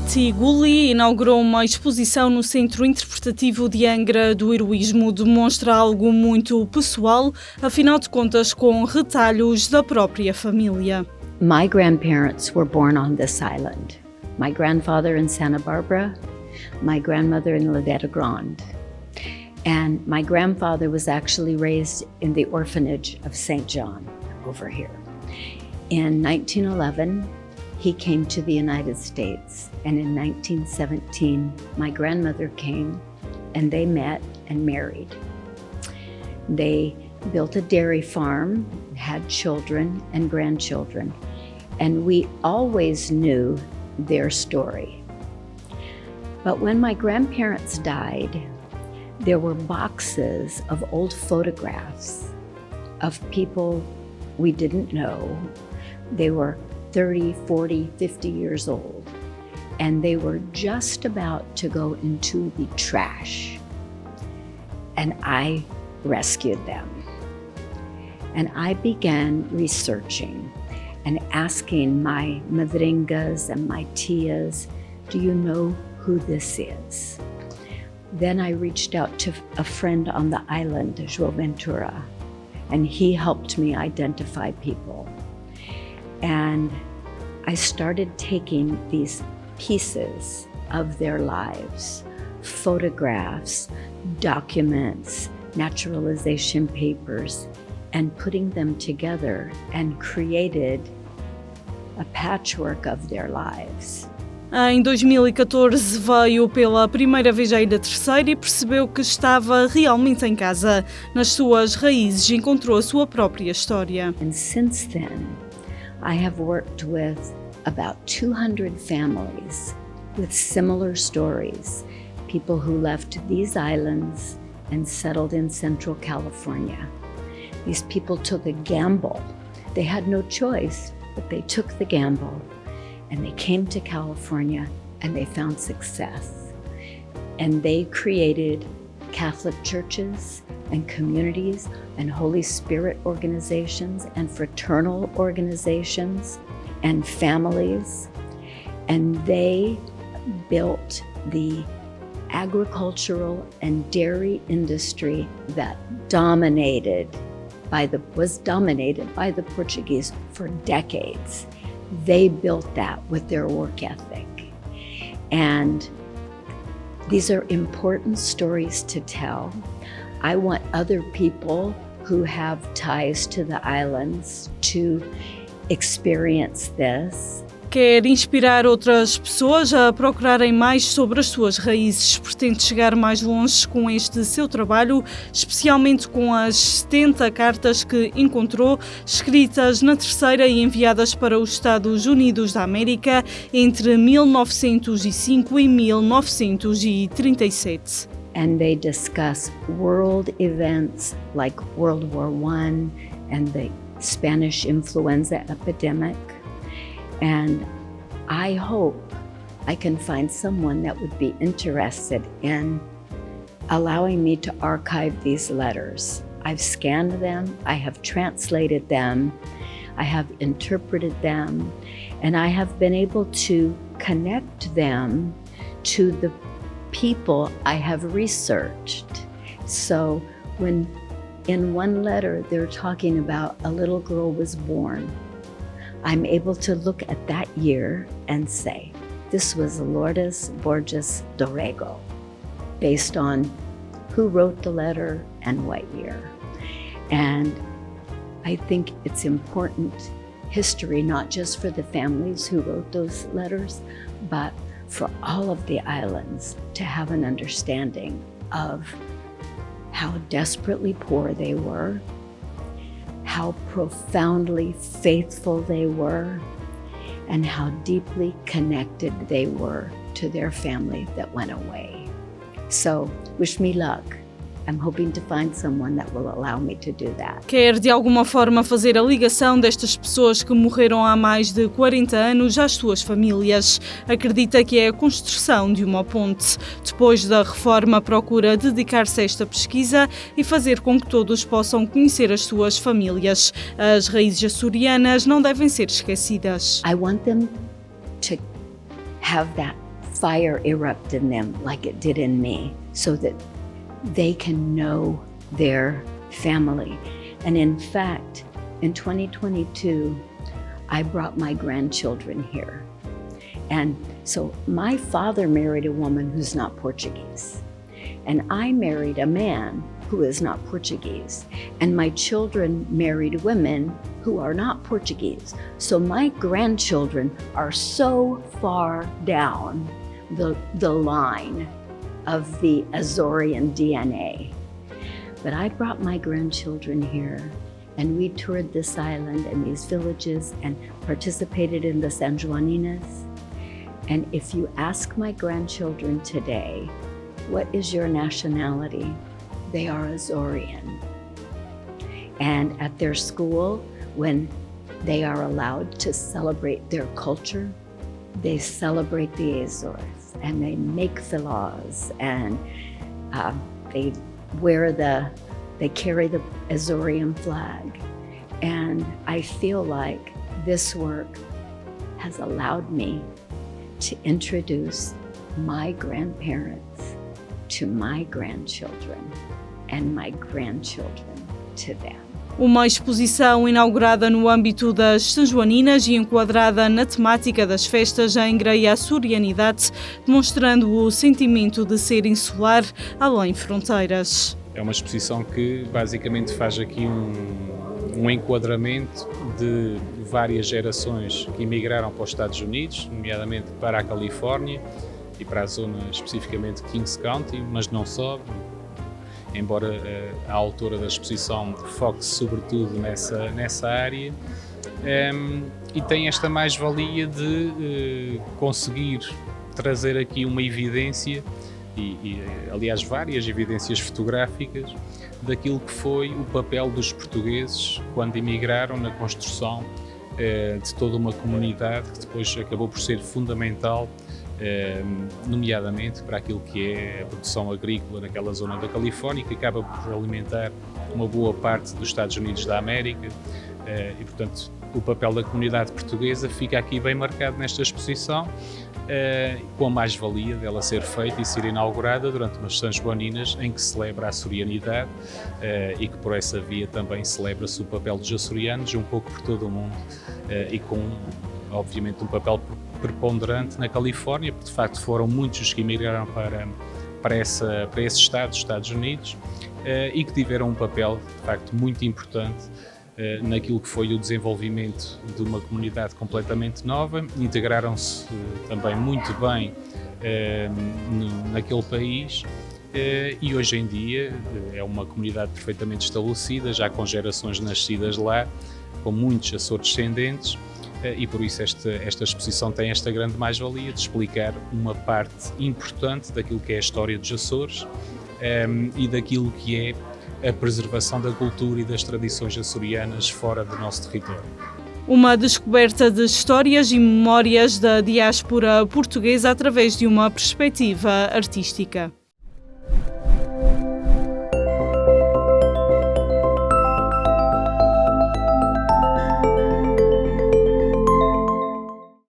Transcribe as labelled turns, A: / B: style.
A: Betty Gully inaugurou uma exposição no Centro Interpretativo de Angra do Heroísmo. Demonstra algo muito pessoal, afinal de contas, com retalhos da própria família.
B: My grandparents were born on this island. My grandfather in Santa Barbara, my grandmother in La Veta Grande. And my grandfather was actually raised in the orphanage of St. John over here. In 1911, he came to the United States, and in 1917, my grandmother came, and they met and married. They built a dairy farm, had children and grandchildren, and we always knew their story. But when my grandparents died, there were boxes of old photographs of people we didn't know. They were 30, 40, 50 years old, and they were just about to go into the trash. And I rescued them. And I began researching and asking my madringas and my tias, do you know who this is? Then I reached out to a friend on the island, João Ventura, and he helped me identify people. And I started taking these pieces of their lives, photographs, documents, naturalization papers, and putting them together and created a patchwork of their lives.
A: Em 2014 veio pela primeira vez à Ilha Terceira e percebeu que estava realmente em casa. Nas suas raízes encontrou a sua própria história.
B: And since then, I have worked with about 200 families with similar stories, people who left these islands and settled in Central California. These people took a gamble. They had no choice, but they took the gamble, and they came to California and they found success. And they created Catholic churches and communities and Holy Spirit organizations and fraternal organizations and families. And they built the agricultural and dairy industry that was dominated by the Portuguese for decades. They built that with their work ethic. And these are important stories to tell. I want other people who have ties to the islands to experience this.
A: Quer inspirar outras pessoas a procurarem mais sobre as suas raízes. Pretende chegar mais longe com este seu trabalho, especialmente com as 70 cartas que encontrou, escritas na Terceira e enviadas para os Estados Unidos da América entre 1905 e 1937.
B: And they discuss world events like World War I and the Spanish influenza epidemic. And I hope I can find someone that would be interested in allowing me to archive these letters. I've scanned them, I have translated them, I have interpreted them, and I have been able to connect them to the people I have researched. So when in one letter they're talking about a little girl was born, I'm able to look at that year and say, this was Lourdes Borges Dorrego, based on who wrote the letter and what year. And I think it's important history, not just for the families who wrote those letters, but for all of the islands to have an understanding of how desperately poor they were, how profoundly faithful they were, and how deeply connected they were to their family that went away. So, wish me luck. I'm hoping to find someone that will allow me to do that.
A: Quer de alguma forma fazer a ligação destas pessoas que morreram há mais de 40 anos às suas famílias. Acredita que é a construção de uma ponte. Depois da reforma, procura dedicar-se a esta pesquisa e fazer com que todos possam conhecer as suas famílias. As raízes açorianas não devem ser esquecidas.
B: I want them to have that fire erupt in them like it did in me, so that they can know their family. And in fact, in 2022, I brought my grandchildren here. And so my father married a woman who's not Portuguese, and I married a man who is not Portuguese, and my children married women who are not Portuguese. So my grandchildren are so far down the line of the Azorean DNA. But I brought my grandchildren here, and we toured this island and these villages and participated in the San Joaninas. And if you ask my grandchildren today, what is your nationality? They are Azorean. And at their school, when they are allowed to celebrate their culture, they celebrate the Azores, and they make filas, and they carry the Azorean flag. And I feel like this work has allowed me to introduce my grandparents to my grandchildren and my grandchildren to them.
A: Uma exposição inaugurada no âmbito das San Joaninas e enquadrada na temática das festas já engreia a sorianidade, demonstrando o sentimento de ser insular além fronteiras.
C: É uma exposição que basicamente faz aqui um enquadramento de várias gerações que emigraram para os Estados Unidos, nomeadamente para a Califórnia e para a zona especificamente de Kings County, mas não só, embora a autora da exposição foque sobretudo nessa área, e tem esta mais-valia de conseguir trazer aqui uma evidência e aliás várias evidências fotográficas daquilo que foi o papel dos portugueses quando emigraram na construção de toda uma comunidade que depois acabou por ser fundamental, nomeadamente para aquilo que é a produção agrícola naquela zona da Califórnia, que acaba por alimentar uma boa parte dos Estados Unidos da América, e portanto o papel da comunidade portuguesa fica aqui bem marcado nesta exposição, com a mais-valia dela ser feita e ser inaugurada durante umas San Joaninas em que se celebra a açorianidade, e que por essa via também celebra-se o papel dos açorianos um pouco por todo o mundo, e com obviamente um papel preponderante na Califórnia, porque de facto foram muitos os que emigraram para esse estado, os Estados Unidos, e que tiveram um papel de facto muito importante naquilo que foi o desenvolvimento de uma comunidade completamente nova. Integraram-se também muito bem naquele país, e hoje em dia é uma comunidade perfeitamente estabelecida, já com gerações nascidas lá, com muitos açores-descendentes, e por isso esta exposição tem esta grande mais-valia de explicar uma parte importante daquilo que é a história dos Açores, e daquilo que é a preservação da cultura e das tradições açorianas fora do nosso território.
A: Uma descoberta de histórias e memórias da diáspora portuguesa através de uma perspectiva artística.